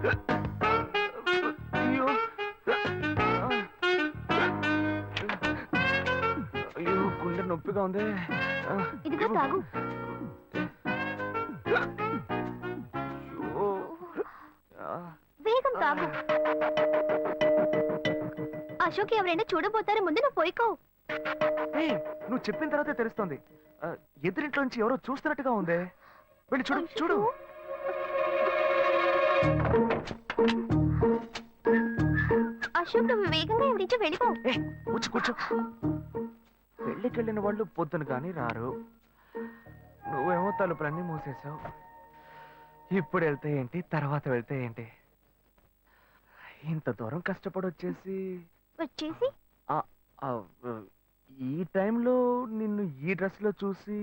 అయ్యో అయ్యో గుండె నొప్పిగా ఉంది. ఇదిగో తాగు. అయ్యో. వేగం తాగు. అశోక్ ఎవరైనా చూడబోతారు, ముందు నువ్వు పోయికో. నువ్వు చెప్పిన తర్వాతే తెలుస్తుంది. ఎదురింట్లోంచి ఎవరో చూస్తున్నట్టుగా ఉంది. వెళ్ళి చూడు చూడు. అశోక్ నువ్వు వేగంగా ఇవి నుంచి వెళ్ళిపో. కూర్చో కూర్చో. పెళ్ళికెళ్ళిన వాళ్ళు పొద్దున కానీ రారు. నువ్వేమో తలుపులన్నీ మూసేశావు. ఇప్పుడు వెళ్తే ఏంటి, తర్వాత వెళ్తే ఏంటి? ఇంత దూరం కష్టపడి వచ్చేసి ఈ టైంలో నిన్ను ఈ డ్రెస్ లో చూసి